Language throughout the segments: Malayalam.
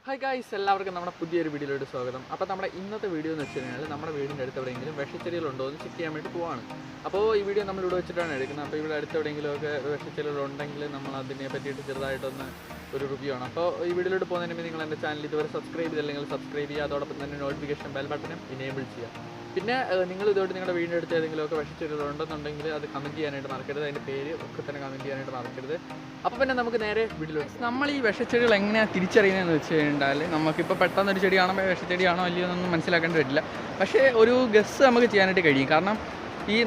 ഹായ് ഗായ്സ്, എല്ലാവർക്കും നമ്മുടെ പുതിയൊരു വീഡിയോയിലോട്ട് സ്വാഗതം. അപ്പോൾ നമ്മുടെ ഇന്നത്തെ വീഡിയോ എന്ന് വെച്ച് കഴിഞ്ഞാൽ നമ്മുടെ വീടിൻ്റെ അടുത്ത് എവിടെയെങ്കിലും വിഷച്ചെടികളുണ്ടോ എന്ന് ചെക്ക് ചെയ്യാൻ വേണ്ടി പോവാണ്. അപ്പോൾ ഈ വീഡിയോ നമ്മൾ ഇവിടെ വെച്ചിട്ടാണ് എടുക്കുന്നത്. അപ്പോൾ ഇവിടെ അടുത്ത് എവിടെയെങ്കിലുമൊക്കെ വിഷച്ചെടികളുണ്ടെങ്കിൽ നമ്മൾ അതിനെ പറ്റിയിട്ട് ചെറുതായിട്ടൊന്ന് ഒരു റിവ്യൂ ആണ്. അപ്പോൾ ഈ വീഡിയോയിലോട്ട് പോകുന്നതിന് മുമ്പ് നിങ്ങൾ എൻ്റെ ചാനൽ ഇതുവരെ സബ്സ്ക്രൈബ് ചെയ്തില്ലെങ്കിൽ സബ്സ്ക്രൈബ് ചെയ്യുക. അതോടൊപ്പം തന്നെ നോട്ടിഫിക്കേഷൻ ബെൽ ബട്ടനും ഇനേബിൾ ചെയ്യുക. പിന്നെ നിങ്ങൾ ഇതുകൊണ്ട് നിങ്ങളുടെ വീടിൻ്റെ അടുത്ത് ഏതെങ്കിലുമൊക്കെ വിഷച്ചെടികളുണ്ടെന്നുണ്ടെങ്കിൽ അത് കമൻറ്റ് ചെയ്യാനായിട്ട് മറക്കരുത്. അതിൻ്റെ പേര് ഒക്കെ തന്നെ കമൻറ്റ് ചെയ്യാനായിട്ട് മറക്കരുത്. അപ്പോൾ പിന്നെ നമുക്ക് നേരെ വീഡിയോയിലോട്ട്. നമ്മൾ ഈ വിഷച്ചെടികൾ എങ്ങനെയാണ് തിരിച്ചറിയുന്നതെന്ന് വെച്ച് കഴിഞ്ഞാൽ നമുക്കിപ്പോൾ പെട്ടെന്നൊരു ചെടി കാണുമ്പോൾ വിഷച്ചെടിയാണോ അല്ലയോ എന്നൊന്നും മനസ്സിലാക്കേണ്ടി വരില്ല. പക്ഷേ ഒരു ഗസ് നമുക്ക് ചെയ്യാനായിട്ട് കഴിയും. കാരണം ഈ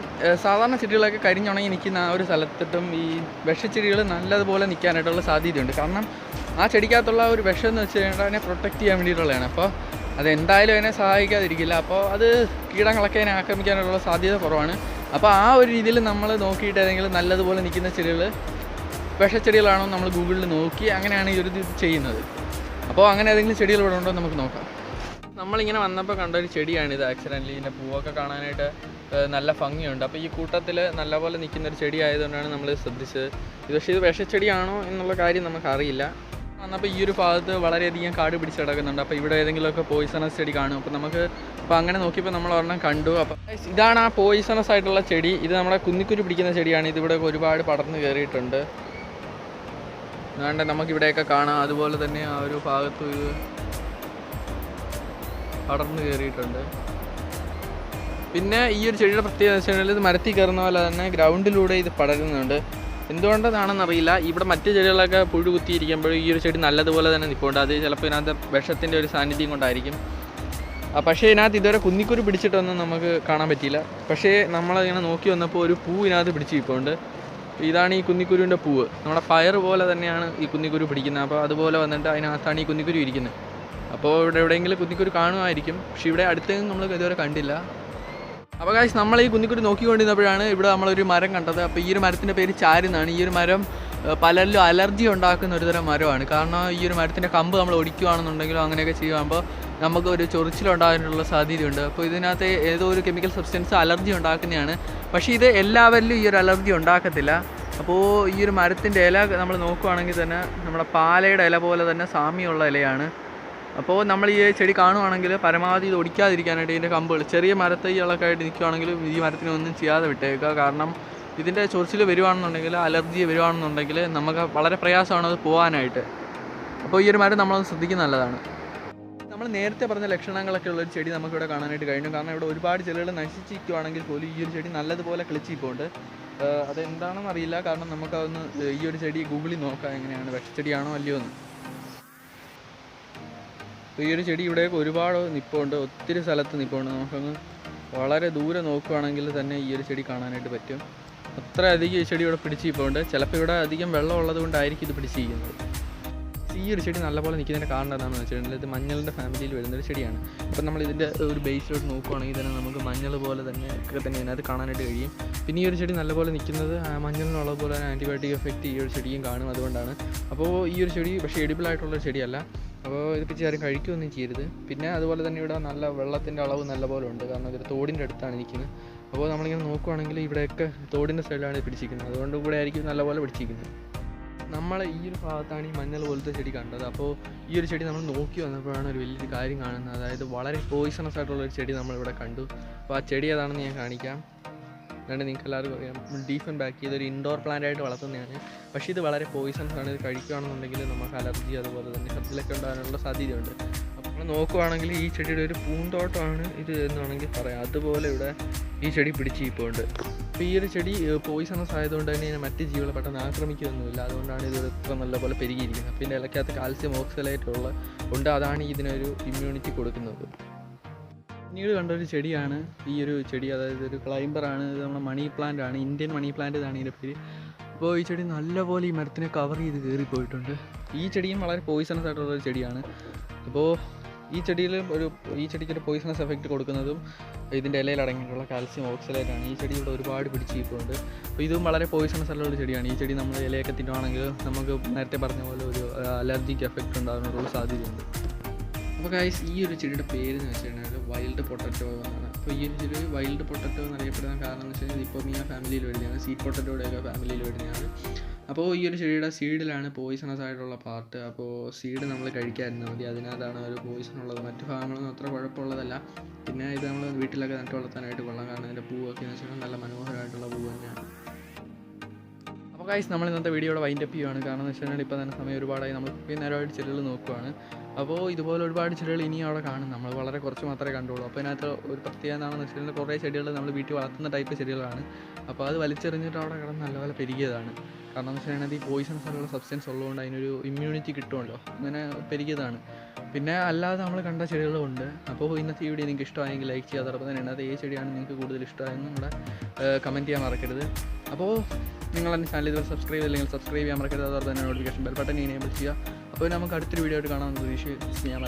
സാധാരണ ചെടികളൊക്കെ കരിഞ്ഞുണങ്ങി നിൽക്കുന്ന ആ ഒരു സ്ഥലത്തിട്ടും ഈ വിഷച്ചെടികൾ നല്ലതുപോലെ നിൽക്കാനായിട്ടുള്ള സാധ്യതയുണ്ട്. കാരണം ആ ചെടിക്കകത്തുള്ള ഒരു വിഷം എന്ന് വെച്ച് കഴിഞ്ഞാൽ അതിനെ പ്രൊട്ടക്റ്റ് ചെയ്യാൻ വേണ്ടിയിട്ടുള്ളതാണ്. അപ്പോൾ അതെന്തായാലും അതിനെ സഹായിക്കാതിരിക്കില്ല. അപ്പോൾ അത് കീടങ്ങളൊക്കെ അതിനെ ആക്രമിക്കാനുള്ള സാധ്യത കുറവാണ്. അപ്പോൾ ആ ഒരു രീതിയിൽ നമ്മൾ നോക്കിയിട്ട് ഏതെങ്കിലും നല്ലതുപോലെ നിൽക്കുന്ന ചെടികൾ വിഷച്ചെടികളാണോ നമ്മൾ ഗൂഗിളിൽ നോക്കി അങ്ങനെയാണ് ഈ ഒരു ഇത് ചെയ്യുന്നത്. അപ്പോൾ അങ്ങനെ ഏതെങ്കിലും ചെടികൾ ഇവിടെ ഉണ്ടോ നമുക്ക് നോക്കാം. നമ്മളിങ്ങനെ വന്നപ്പോൾ കണ്ട ഒരു ചെടിയാണിത്. ആക്സിഡൻ്റലി ഇതിൻ്റെ പൂവൊക്കെ കാണാനായിട്ട് നല്ല ഭംഗിയുണ്ട്. അപ്പോൾ ഈ കൂട്ടത്തിൽ നല്ലപോലെ നിൽക്കുന്ന ഒരു ചെടി ആയതുകൊണ്ടാണ് നമ്മൾ ശ്രദ്ധിച്ചത്. പക്ഷേ ഇത് വിഷച്ചെടിയാണോ എന്നുള്ള കാര്യം നമുക്കറിയില്ല. വന്നപ്പോൾ ഈ ഒരു ഭാഗത്ത് വളരെയധികം കാട് പിടിച്ച് കിടക്കുന്നുണ്ട്. അപ്പോൾ ഇവിടെ ഏതെങ്കിലുമൊക്കെ പോയിസണസ് ചെടി കാണും. അപ്പോൾ നമുക്ക് അപ്പോൾ അങ്ങനെ നോക്കിയപ്പോൾ നമ്മൾ ഒരെണ്ണം കണ്ടു. അപ്പോൾ ഇതാണ് ആ പോയിസണസ് ആയിട്ടുള്ള ചെടി. ഇത് നമ്മുടെ കുന്നിക്കുരു പിടിക്കുന്ന ചെടിയാണ്. ഇതിവിടെ ഒരുപാട് പടർന്ന് കയറിയിട്ടുണ്ട്. അതുകൊണ്ട് നമുക്കിവിടെയൊക്കെ കാണാം. അതുപോലെ തന്നെ ആ ഒരു ഭാഗത്ത് ഒരു പടർന്ന് കയറിയിട്ടുണ്ട്. പിന്നെ ഈ ഒരു ചെടിയുടെ പ്രത്യേകത വെച്ച് കഴിഞ്ഞാൽ ഇത് മരത്തിൽ കയറുന്ന പോലെ തന്നെ ഗ്രൗണ്ടിലൂടെ ഇത് പടരുന്നുണ്ട്. എന്തുകൊണ്ടാണെന്നറിയില്ല. ഇവിടെ മറ്റു ചെടികളൊക്കെ പുഴു കുത്തിയിരിക്കുമ്പോൾ ഈ ഒരു ചെടി നല്ലതുപോലെ തന്നെ നിൽപ്പുണ്ട്. അത് ചിലപ്പോൾ ഇതിനകത്ത് വിഷത്തിൻ്റെ ഒരു സാന്നിധ്യം കൊണ്ടായിരിക്കും. പക്ഷേ ഇതിനകത്ത് ഇതുവരെ കുന്നിക്കുരു പിടിച്ചിട്ടൊന്നും നമുക്ക് കാണാൻ പറ്റിയില്ല. പക്ഷേ നമ്മളതിങ്ങനെ നോക്കി വന്നപ്പോൾ ഒരു പൂ ഇതിനകത്ത് പിടിച്ച് നിൽപ്പുണ്ട്. ഇതാണ് ഈ കുന്നിക്കുരുവിൻ്റെ പൂവ്. നമ്മുടെ പയർ പോലെ തന്നെയാണ് ഈ കുന്നിക്കുരു പിടിക്കുന്നത്. അപ്പോൾ അതുപോലെ വന്നിട്ട് അതിനകത്താണ് ഈ കുന്നിക്കുരു ഇരിക്കുന്നത്. അപ്പോൾ ഇവിടെ എവിടെയെങ്കിലും കുന്നിക്കുരു കാണുമായിരിക്കും. പക്ഷേ ഇവിടെ അടുത്തെങ്കിലും നമ്മൾ ഇതുവരെ കണ്ടില്ല. അപ്പോൾ ഗായ്സ്, നമ്മൾ ഈ കുന്നിക്കുരു നോക്കിക്കൊണ്ടിരുന്നപ്പോഴാണ് ഇവിടെ നമ്മളൊരു മരം കണ്ടത്. അപ്പോൾ ഈ ഒരു മരത്തിൻ്റെ പേര് ചാരി എന്നാണ്. ഈ ഒരു മരം പലരിലും അലർജി ഉണ്ടാക്കുന്ന ഒരു തരം മരമാണ്. കാരണം ഈ ഒരു മരത്തിൻ്റെ കമ്പ് നമ്മൾ ഒടിക്കുകയാണെന്നുണ്ടെങ്കിലോ അങ്ങനെയൊക്കെ ചെയ്യുമ്പോൾ നമുക്ക് ഒരു ചൊറിച്ചിലുണ്ടാകാനുള്ള സാധ്യതയുണ്ട്. അപ്പോൾ ഇതിനകത്ത് ഏതോ ഒരു കെമിക്കൽ സബ്സ്റ്റൻസ് അലർജി ഉണ്ടാക്കുന്നതാണ്. പക്ഷേ ഇത് എല്ലാവരിലും ഈ ഒരു അലർജി ഉണ്ടാക്കത്തില്ല. അപ്പോൾ ഈ ഒരു മരത്തിൻ്റെ ഇല നമ്മൾ നോക്കുകയാണെങ്കിൽ തന്നെ നമ്മുടെ പാലയുടെ ഇല പോലെ തന്നെ സാമ്യമുള്ള ഇലയാണ്. അപ്പോൾ നമ്മൾ ഈ ചെടി കാണുവാണെങ്കിൽ പരമാവധി ഇത് ഒടിക്കാതിരിക്കാനായിട്ട് ഇതിൻ്റെ കമ്പുകൾ ചെറിയ മരത്തൈകളൊക്കെ ആയിട്ട് നിൽക്കുകയാണെങ്കിലും ഈ മരത്തിനൊന്നും ചെയ്യാതെ വിട്ടേക്കുക. കാരണം ഇതിൻ്റെ ചൊറിച്ചിൽ വരുവാണെന്നുണ്ടെങ്കിൽ അലർജി വരുവാണെന്നുണ്ടെങ്കിൽ നമുക്ക് വളരെ പ്രയാസമാണ് അത് പോകാനായിട്ട്. അപ്പോൾ ഈ ഒരു മരം നമ്മളത് ശ്രദ്ധിക്കുന്നത് നല്ലതാണ്. നമ്മൾ നേരത്തെ പറഞ്ഞ ലക്ഷണങ്ങളൊക്കെ ഉള്ളൊരു ചെടി നമുക്കിവിടെ കാണാനായിട്ട് കഴിഞ്ഞു. കാരണം ഇവിടെ ഒരുപാട് ചെടികൾ നശിച്ചിരിക്കുകയാണെങ്കിൽ പോലും ഈ ഒരു ചെടി നല്ലതുപോലെ കിളിച്ചിപ്പോണ്ട്. അതെന്താണെന്ന് അറിയില്ല. കാരണം നമുക്കതൊന്ന് ഈ ഒരു ചെടി ഗൂഗിളിൽ നോക്കാം എങ്ങനെയാണ് വിഷച്ചെടിയാണോ അല്ലയോ എന്ന്. അപ്പോൾ ഈ ഒരു ചെടി ഇവിടെയൊക്കെ ഒരുപാട് നിൽപ്പുണ്ട്. ഒത്തിരി സ്ഥലത്ത് നിൽപ്പുണ്ട്. നമുക്കങ്ങ് വളരെ ദൂരെ നോക്കുകയാണെങ്കിൽ തന്നെ ഈ ഒരു ചെടി കാണാനായിട്ട് പറ്റും. അത്രയധികം ഈ ചെടി ഇവിടെ പിടിച്ചിരിപ്പുണ്ട്. ചിലപ്പോൾ ഇവിടെ അധികം വെള്ളം ഉള്ളത് കൊണ്ടായിരിക്കും ഇത് പിടിച്ചിരിക്കുന്നത്. ഈ ഒരു ചെടി നല്ലപോലെ നിൽക്കുന്നതിൻ്റെ കാരണം എന്താണെന്ന് വെച്ചിട്ടുണ്ടെങ്കിൽ ഇത് മഞ്ഞളിൻ്റെ ഫാമിലിയിൽ വരുന്നൊരു ചെടിയാണ്. അപ്പോൾ നമ്മൾ ഇതിൻ്റെ ഒരു ബേസിലോട്ട് നോക്കുകയാണെങ്കിൽ തന്നെ നമുക്ക് മഞ്ഞൾ പോലെ തന്നെ ഒക്കെ തന്നെ ഇതിനകത്ത് കാണാനായിട്ട് കഴിയും. പിന്നെ ഈ ഒരു ചെടി നല്ലപോലെ നിൽക്കുന്നത് മഞ്ഞളിനുള്ള പോലെ തന്നെ ആൻറ്റിബയോട്ടിക് എഫക്റ്റ് ഈ ഒരു ചെടിയും കാണും. അതുകൊണ്ടാണ്. അപ്പോൾ ഈ ഒരു ചെടി പക്ഷേ എഡിബിളായിട്ടുള്ളൊരു ചെടിയല്ല. അപ്പോൾ ഇത് പിച്ച് ആരും കഴിക്കുകയൊന്നും ചെയ്യരുത്. പിന്നെ അതുപോലെ തന്നെ ഇവിടെ നല്ല വെള്ളത്തിൻ്റെ അളവ് നല്ലപോലെ ഉണ്ട്. കാരണം ഇതൊരു തോടിൻ്റെ അടുത്താണ് ഇരിക്കുന്നത്. അപ്പോൾ നമ്മളിങ്ങനെ നോക്കുകയാണെങ്കിൽ ഇവിടെയൊക്കെ തോടിൻ്റെ സൈഡിലാണ് പിടിച്ചിരിക്കുന്നത്. അതുകൊണ്ട് ഇവിടെ ആയിരിക്കും നല്ലപോലെ പിടിച്ചിരിക്കുന്നത്. നമ്മൾ ഈ ഒരു ഭാഗത്താണ് ഈ മഞ്ഞൾ പോലത്തെ ചെടി കണ്ടത്. അപ്പോൾ ഈ ഒരു ചെടി നമ്മൾ നോക്കി വന്നപ്പോഴാണ് ഒരു വലിയൊരു കാര്യം കാണുന്നത്. അതായത് വളരെ പോയിസണസ് ആയിട്ടുള്ളൊരു ചെടി നമ്മളിവിടെ കണ്ടു. അപ്പോൾ ആ ചെടി ഏതാണെന്ന് ഞാൻ കാണിക്കാം. അതുകൊണ്ട് നിങ്ങൾക്ക് എല്ലാവർക്കും അറിയാം, ഡീഫൻ ബാക്കി ഇതൊരു ഇൻഡോർ പ്ലാന്റ് ആയിട്ട് വളർത്തുന്നതാണ്. പക്ഷേ ഇത് വളരെ പോയിസൺസ് ആണ്. ഇത് കഴിക്കുകയാണെന്നുണ്ടെങ്കിൽ നമുക്ക് അലർജി അതുപോലെ തന്നെ ഹെർബിലൊക്കെ ഉണ്ടാകാനുള്ള സാധ്യതയുണ്ട്. അപ്പോൾ നമ്മൾ നോക്കുകയാണെങ്കിൽ ഈ ചെടിയുടെ ഒരു പൂന്തോട്ടമാണ് ഇത് എന്ന് വേണമെങ്കിൽ പറയാം. അതുപോലെ ഇവിടെ ഈ ചെടി പിടിച്ചിരിപ്പുണ്ട്. അപ്പോൾ ഈ ഒരു ചെടി പോയിസണസ് ആയതുകൊണ്ട് തന്നെ ഇതിനെ മറ്റ് ജീവികളെ പെട്ടെന്ന് ആക്രമിക്കുകയൊന്നുമില്ല. അതുകൊണ്ടാണ് ഇത് ഇത്ര നല്ലപോലെ പെരുകിയിരിക്കുന്നത്. പിന്നെ ഇലക്കകത്ത് കാൽസ്യം ഓക്സലേറ്റുള്ള ഉണ്ട്. അതാണ് ഇതിനൊരു ഇമ്മ്യൂണിറ്റി കൊടുക്കുന്നത്. പിന്നീട് കണ്ടൊരു ചെടിയാണ് ഈ ഒരു ചെടി. അതായത് ഒരു ക്ലൈംബറാണ്. ഇത് നമ്മുടെ മണി പ്ലാന്റ് ആണ്. ഇന്ത്യൻ മണി പ്ലാന്റ് ഇതാണ് ഇതിൻ്റെ പേര്. അപ്പോൾ ഈ ചെടി നല്ലപോലെ ഈ മരത്തിനെ കവർ ചെയ്ത് കയറിപ്പോയിട്ടുണ്ട്. ഈ ചെടിയും വളരെ പോയിസണസ് ആയിട്ടുള്ളൊരു ചെടിയാണ്. അപ്പോൾ ഈ ചെടിക്കൊരു പോയിസണസ് എഫക്റ്റ് കൊടുക്കുന്നതും ഇതിൻ്റെ ഇലയിൽ അടങ്ങിയിട്ടുള്ള കാൽസ്യം ഓക്സലേറ്റാണ്. ഈ ചെടി ഇവിടെ ഒരുപാട് പിടിച്ചിരിപ്പുണ്ട്. അപ്പോൾ ഇതും വളരെ പോയിസണസ് ആയിട്ടുള്ള ചെടിയാണ്. ഈ ചെടി നമ്മൾ ഇലയൊക്കെ തിന്നുവാണെങ്കിൽ നമുക്ക് നേരത്തെ പറഞ്ഞ പോലെ ഒരു അലർജിക്ക് എഫക്റ്റ് ഉണ്ടാകാനുള്ള സാധ്യതയുണ്ട്. അപ്പോൾ ഗൈസ്, ഈ ഒരു ചെടിയുടെ പേര് എന്ന് വെച്ചിട്ടുണ്ടെങ്കിൽ വൈൽഡ് പൊട്ടറ്റോ എന്നാണ്. അപ്പോൾ ഈ ഒരു ചെടി വൈൽഡ് പൊട്ടറ്റോ എന്നറിയപ്പെടുന്ന കാരണം എന്ന് വെച്ച് കഴിഞ്ഞാൽ ഇപ്പം ഈ ഫാമിലിയിൽ വരുന്നതാണ്. സ്വീറ്റ് പൊട്ടറ്റോയുടെയൊക്കെ ഫാമിലിയിൽ വരുന്നതാണ്. അപ്പോൾ ഈ ഒരു ചെടിയുടെ സീഡിലാണ് പോയിസണസ് ആയിട്ടുള്ള പാർട്ട്. അപ്പോൾ സീഡ് നമ്മൾ കഴിക്കാതിരുന്നാൽ മതി, അതിനകത്താണ് ഒരു പോയിസൺ ഉള്ളത്. മറ്റു ഭാഗങ്ങളൊന്നും അത്ര കുഴപ്പമുള്ളതല്ല. പിന്നെ ഇത് നമ്മൾ വീട്ടിലൊക്കെ നട്ട് വളർത്താനായിട്ട് കൊള്ളാം, കാരണം അതിൻ്റെ പൂവൊക്കെ എന്ന് വെച്ചാൽ നല്ല മനോഹരമായിട്ടുള്ള പൂവ് തന്നെയാണ്. അപ്പോൾ ഗൈസ്, നമ്മൾ ഇന്നത്തെ വീഡിയോയുടെ വൈൻഡപ്പ് ചെയ്യുകയാണ്. കാരണം എന്ന് വെച്ചാൽ ഇപ്പോൾ തന്നെ സമയം ഒരുപാടായി, നമ്മൾ ഇപ്പോൾ നേരമായിട്ട് ചെടികൾ നോക്കുവാണ്. അപ്പോൾ ഇതുപോലെ ഒരുപാട് ചെടികൾ ഇനിയും അവിടെ കാണും, നമ്മൾ വളരെ കുറച്ച് മാത്രമേ കണ്ടുള്ളൂ. അപ്പോൾ അതിനകത്ത് ഒരു പ്രത്യേകത എന്താണെന്ന് വെച്ചാൽ കുറേ ചെടികൾ നമ്മൾ വീട്ടിൽ വളർത്തുന്ന ടൈപ്പ് ചെടികളാണ്. അപ്പോൾ അത് വലിച്ചെറിഞ്ഞിട്ട് അവിടെ കിടന്ന് നല്ലപോലെ പെരുകിയതാണ്. കാരണം എന്ന് വെച്ചാൽ ഈ പോയിസൺസ് ആയിട്ടുള്ള സബ്സ്റ്റൻസ് ഉള്ളതുകൊണ്ട് അതിനൊരു ഇമ്മ്യൂണിറ്റി കിട്ടുമല്ലോ, അങ്ങനെ പെരുകിയതാണ്. പിന്നെ അല്ലാതെ നമ്മൾ കണ്ട ചെടികളുമുണ്ട്. അപ്പോൾ ഇന്നത്തെ ഈ വീഡിയോ നിങ്ങൾക്ക് ഇഷ്ടമായെങ്കിൽ ലൈക്ക് ചെയ്യുക. അതോടൊപ്പം തന്നെ ഇന്നത്തെ ഈ ചെടിയാണ് നിങ്ങൾക്ക് കൂടുതൽ ഇഷ്ടമായെന്ന് നമ്മുടെ കമൻറ്റ് ചെയ്യാൻ മറക്കരുത്. അപ്പോൾ നിങ്ങൾ എൻ്റെ ചാനൽ ഇതുവരെ സബ്സ്ക്രൈബ് ചെയ്തില്ലെങ്കിൽ സബ്സ്ക്രൈബ് ചെയ്യാൻ മറക്കരുത്. അതോടൊപ്പം തന്നെ നോട്ടിഫിക്കേഷൻ ബെൽ ബട്ടൺ എനേബിൾ ചെയ്യുക. അപ്പോൾ നമുക്ക് അടുത്തൊരു വീഡിയോ ആയിട്ട് കാണാമെന്ന് പ്രതീക്ഷിച്ച് ഞാൻ